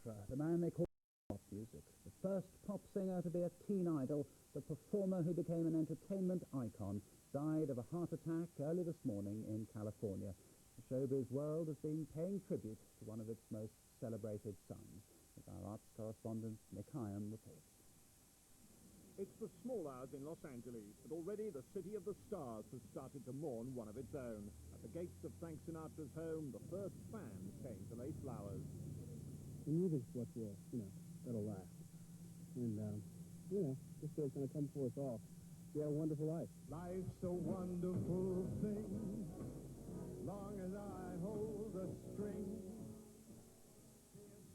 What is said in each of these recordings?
Sinatra, the man they call pop music, the first pop singer to be a teen idol, the performer who became an entertainment icon, died of a heart attack early this morning in California. The showbiz world has been paying tribute to one of its most celebrated sons, as our arts correspondent Nick Hyam reports. It's the small hours in Los Angeles, but already the city of the stars has started to mourn one of its own. At the gates of Frank Sinatra's home, the first fans came to lay flowers. The music's what will, that'll last. And, this day's going to come for us all. We had a wonderful life. Life's a wonderful thing, long as I hold the string.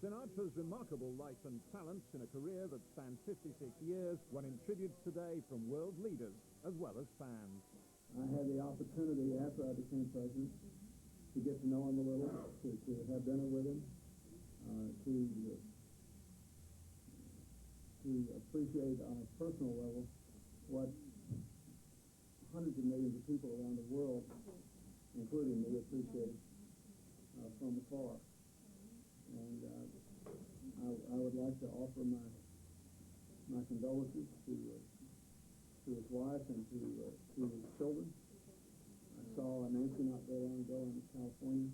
Sinatra's remarkable life and talents in a career that spanned 56 years won him tributes today from world leaders as well as fans. I had the opportunity, after I became president, to get to know him a little, to have dinner with him, to appreciate on a personal level what hundreds of millions of people around the world, including me, appreciated from afar. And I would like to offer my condolences to his wife and to his children. I saw Nancy not very long ago in California.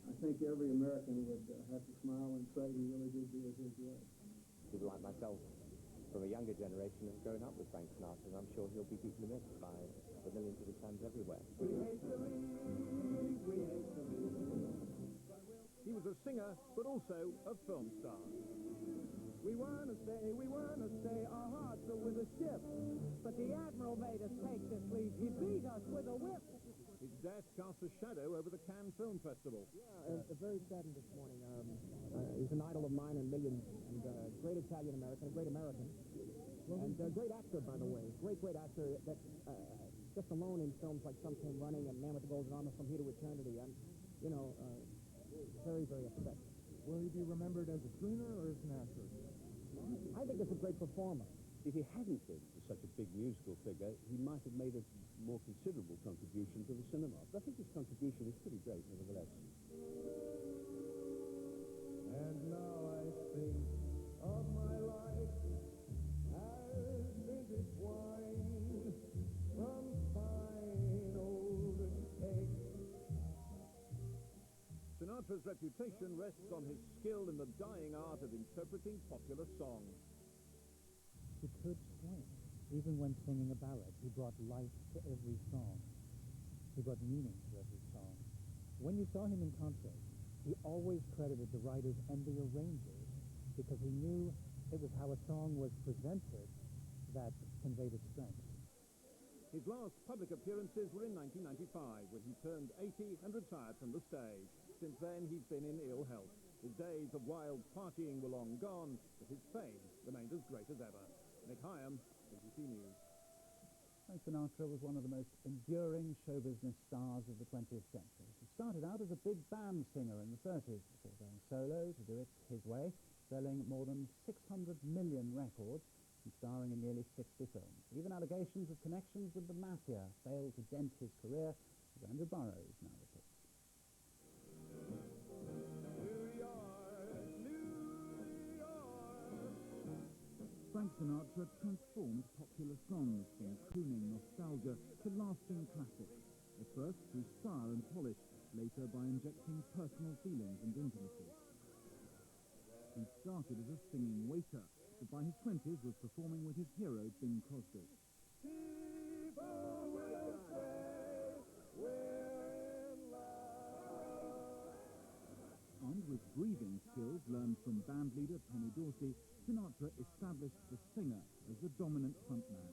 I think every American would have to smile and say he really did do it his way. People like myself from a younger generation have grown up with Frank Sinatra, and I'm sure he'll be deeply missed by the millions of his fans everywhere. We hate to leave, we hate to leave. He was a singer, but also a film star. We wanna stay, our hearts are with the ship. But the Admiral made us take this leave. He beat us with a whip. His death cast a shadow over the Cannes Film Festival. Yeah, very saddened this morning. He's an idol of mine and millions, and great Italian-American, a great American. And a great actor, by the way. Great actor that just alone in films like Some Came Running and Man with the Golden Armor, From Here to Eternity. And, very, very upset. Will he be remembered as a crooner or as an actor? I think it's a great performer. If he hadn't been such a big musical figure, he might have made a more considerable contribution to the cinema. But I think his contribution is pretty great, nevertheless. And now I think of my life as vintage wine from fine old cake. Sinatra's reputation rests on his skill in the dying art of interpreting popular songs. He could swing. Even when singing a ballad, he brought life to every song. He brought meaning to every song. When you saw him in concert, he always credited the writers and the arrangers because he knew it was how a song was presented that conveyed its strength. His last public appearances were in 1995, when he turned 80 and retired from the stage. Since then, he's been in ill health. His days of wild partying were long gone, but his fame remained as great as ever. Nick Hyam, BBC News. Frank Sinatra was one of the most enduring show business stars of the 20th century. He started out as a big band singer in the 30s before going solo to do it his way, selling more than 600 million records and starring in nearly 60 films. Even allegations of connections with the mafia failed to dent his career, as Andrew Burrows now reports. Frank Sinatra transformed popular songs from crooning nostalgia to lasting classics, at first through style and polish, later by injecting personal feelings and intimacy. He started as a singing waiter, but by his 20s was performing with his hero Bing Crosby. People will say we're in love. Armed with breathing skills learned from band leader Tommy Dorsey, Sinatra established the singer as the dominant frontman.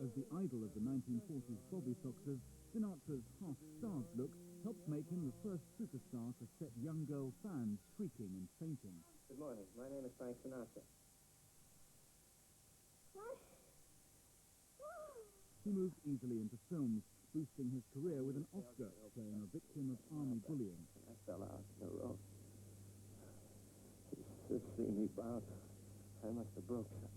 As the idol of the 1940s Bobby Soxers, Sinatra's half-starved look helped make him the first superstar to set young girl fans shrieking and fainting. Good morning. My name is Frank Sinatra. He moved easily into films, boosting his career with an Oscar, playing a victim of army bullying. I fell out in the road. He should see me bounce. I must have broke something.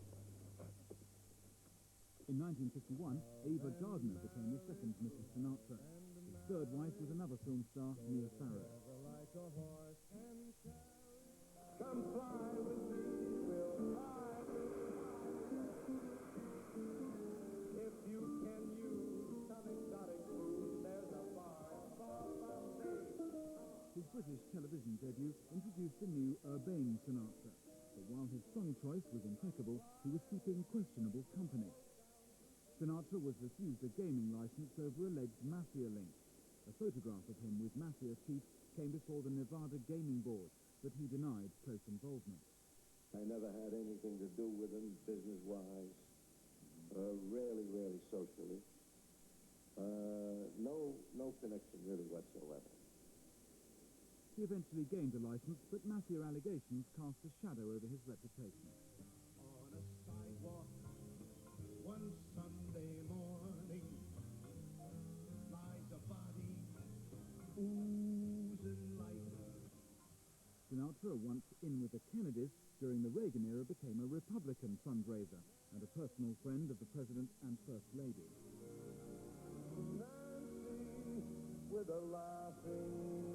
In 1951, Ava Gardner became the second Mrs. Sinatra. His third wife was another film star, Mia Farrow. television debut introduced a new urbane Sinatra. But while his song choice was impeccable, he was keeping questionable company. Sinatra was refused a gaming license over alleged mafia links. A photograph of him with mafia chiefs came before the Nevada Gaming Board, but he denied close involvement. I never had anything to do with him business-wise, really socially. No connection really whatsoever. He eventually gained a license, but mafia allegations cast a shadow over his reputation. On a sidewalk one Sunday morning lies a body oozing life. Sinatra, once in with the Kennedys, during the Reagan era became a Republican fundraiser and a personal friend of the President and First Lady. Nancy with a laughing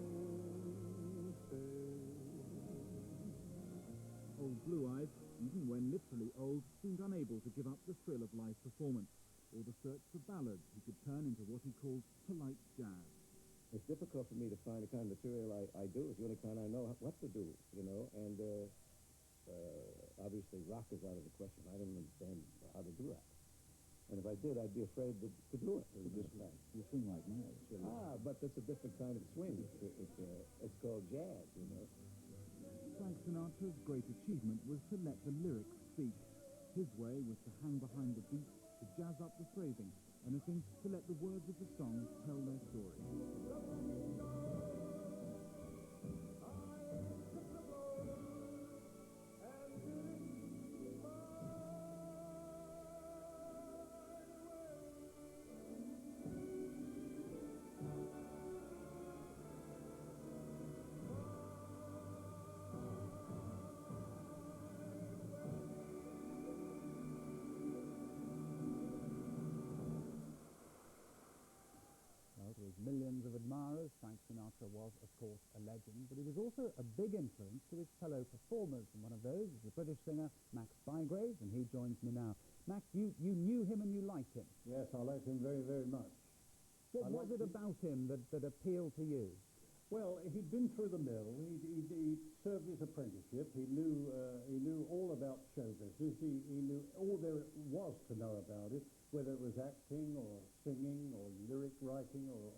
Old Blue Eyes, even when literally old, seemed unable to give up the thrill of live performance, or the search for ballads he could turn into what he called polite jazz. It's difficult for me to find the kind of material I do. It's the only kind I know what to do, and obviously rock is out of the question. I don't understand how to do that. And if I did, I'd be afraid to do it. You swing like mad. But that's a different kind of swing. It's called jazz, Frank Sinatra's great achievement was to let the lyrics speak. His way was to hang behind the beat, to jazz up the phrasing, anything to let the words of the song tell their story. With millions of admirers, Frank Sinatra was, of course, a legend, but he was also a big influence to his fellow performers, and one of those is the British singer Max Bygraves, and he joins me now. Max, you knew him and you liked him. Yes, I liked him very, very much. What was it about him that appealed to you? Well, he'd been through the mill. He served his apprenticeship. He knew all about show business. He knew all there was to know about it, whether it was acting or singing or lyric writing or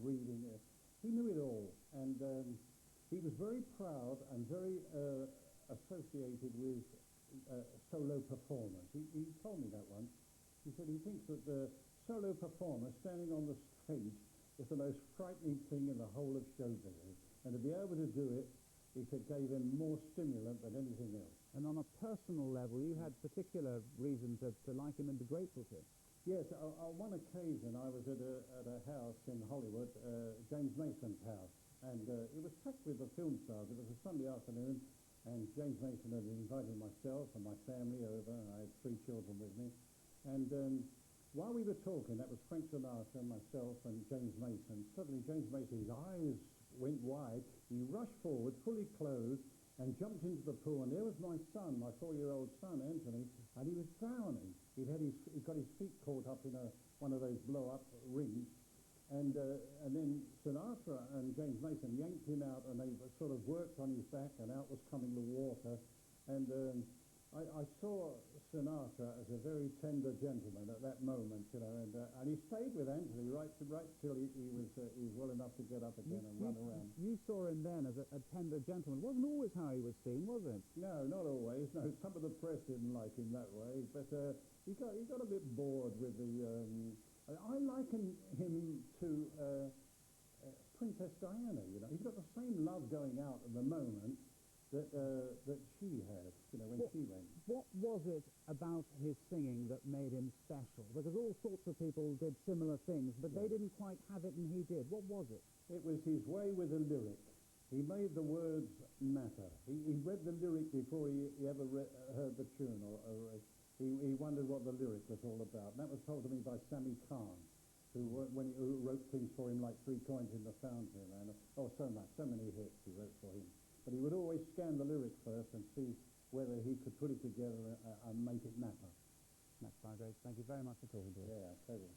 reading. He knew it all, and he was very proud and very associated with solo performers. He told me that once. He said he thinks that the solo performer standing on the stage is the most frightening thing in the whole of show business. And to be able to do it, he said, gave him more stimulant than anything else. And on a personal level, you had particular reason to like him and be grateful to him. Yes, on one occasion I was at a house in Hollywood, James Mason's house, and it was packed with the film stars. It was a Sunday afternoon, and James Mason had invited myself and my family over, and I had 3 children with me. And while we were talking, that was Frank Sinatra, myself, and James Mason. Suddenly, James Mason, his eyes went wide. He rushed forward, fully clothed, and jumped into the pool. And there was my son, my 4-year-old son, Anthony, and he was drowning. He got his feet caught up in one of those blow-up rings. And then Sinatra and James Mason yanked him out, and they sort of worked on his back, and out was coming the water. And I saw Sinatra as a very tender gentleman at that moment, and he stayed with Anthony right till he was well enough to get up again and run around. You saw him then as a tender gentleman. It wasn't always how he was seen, was it? No, not always. No, some of the press didn't like him that way, but he got a bit bored with the. I liken him to Princess Diana. He's got the same love going out at the moment that she had, when she went. What was it about his singing that made him special? Because all sorts of people did similar things, but they didn't quite have it, and he did. What was it? It was his way with the lyric. He made the words matter. He read the lyric before he ever heard the tune, or he wondered what the lyric was all about. And that was told to me by Sammy Kahn, who wrote things for him like 3 Coins in the Fountain, and so many hits he wrote for him. But he would always scan the lyric first and see whether he could put it together and make it matter. Max Bygraves, thank you very much for talking to us. Yeah, pleasure.